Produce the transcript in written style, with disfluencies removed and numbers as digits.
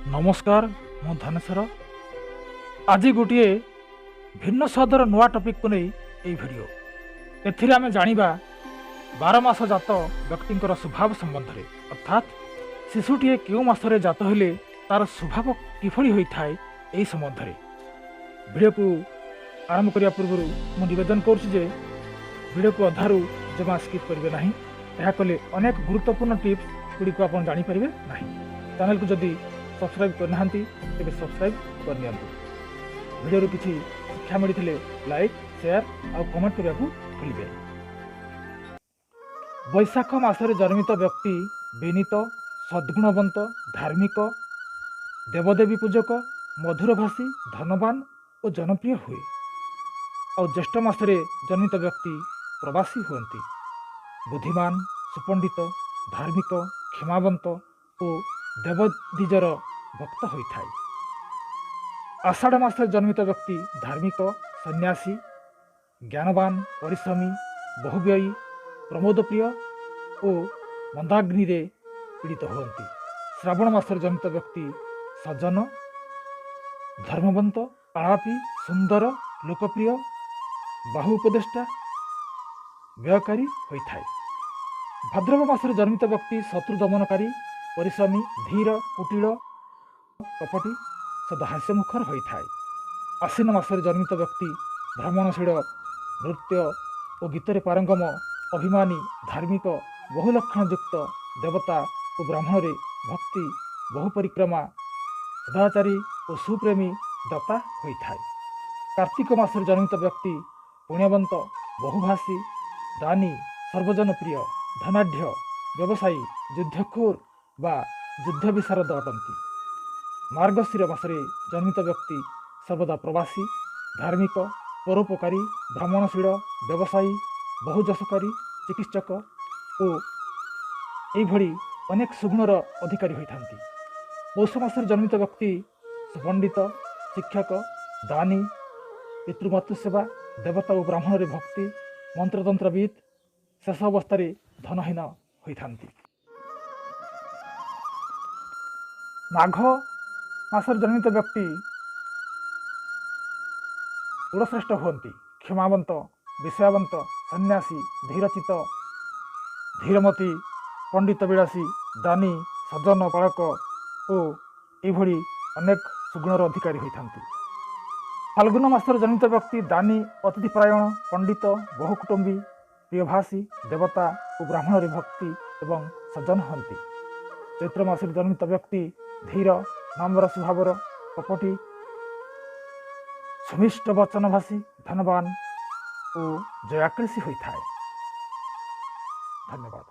नमस्कार मु धनेश्वर आज गोटे भिन्न स्वादर नुआ टॉपिक को नहीं यही वीडियो एथिरे आमे जानिबा 12 मास जात व्यक्तिंकर स्वभाव संबंध में अर्थात शिशुटीए क्यों मासरे जात हेले तार स्वभाव किभली होइथाय एही संबंध में वीडियो को आरंभ करिया पूर्व मु निवेदन करुछि जे वीडियो को अधारू जमा स्किप करिवे नाही। ଏହା कले अनेक गुरुत्वपूर्ण टिप्स गुड़ी को आपण जानि परिबे नाही। चैनल को जदि सब्सक्राइब करना तेज सब्सक्राइब करनी वीडियो किसी शिक्षा मिलते लाइक शेयर और कमेंट करने को भूलिए। बैशाख मासरे जन्मित व्यक्ति विनीत सद्गुणवंत धार्मिक देवदेवी पूजक मधुरभाषी धनवान और जनप्रिय हुए और ज्येष्ठ मासरे जन्मित व्यक्ति प्रवासी हुंती बुद्धिमान सुपंडित धार्मिक क्षमावंत और देवद्विजर भक्त होता है। आषाढ़ मास जन्मित व्यक्ति धार्मिक सन्यासी ज्ञानवान परिश्रमी बहुव्ययी प्रमोदप्रिय और मंदाग्नि पीड़ित होती। श्रावण मास जन्मित व्यक्ति सज्जन धर्मवंत आलापी सुंदर लोकप्रिय बाहु उपदेष्टा व्ययकारी होता है। भाद्रव मास जन्मित व्यक्ति शत्रु दमनकारी परिश्रमी धीर कुटिल कपटी सदा हास्यमुखर होता है। आश्विन मासरे जन्मित व्यक्ति भ्रमणशील नृत्य और गीतरे पारंगम अभिमानी धार्मिक बहुलक्षणयुक्त देवता और ब्राह्मण भक्ति बहुपरिक्रमा सदाचारी और सुप्रेमी दाता होता है। कार्तिक मासरे जन्मित व्यक्ति पुण्यवंत बहुभाषी दानी सर्वजन प्रिय धनाढ़ व्यवसायी युद्धखोर बा युद्ध विशारद अटंती। मार्गशीर मासरे जन्मित व्यक्ति सर्वदा प्रवासी धार्मिक परोपकारी भ्रमणशील व्यवसायी बहुजशकारी चिकित्सक और यही अनेक सुगुणर अधिकारी होता। पौष मासरे जन्मित व्यक्ति सुपंडित शिक्षक दानी पितृमातृसेवा देवता और ब्राह्मण भक्ति मंत्रतंत्रविद शेष अवस्था धनहीन होता। माघ मासर जन्मित व्यक्ति गुणश्रेष्ठ होती क्षमावंत विषयावंत सन्यासी धीरचित धीरमती पंडित विलासी दानी सज्जन बालक और यही अनेक सुगुणर अधिकारी होता। फाल्गुन मासर जन्मित व्यक्ति दानी अतिथिपरायण पंडित बहुकुटुंबी प्रियभाषी देवता और ब्राह्मण भक्ति एवं सज्जन हंती। चैत्र मासरे जन्मित व्यक्ति धीर नम्र स्वभावर कपटी सुमिष्ट वचनभाषी धनवान और जयाकृषी होता है। धन्यवाद।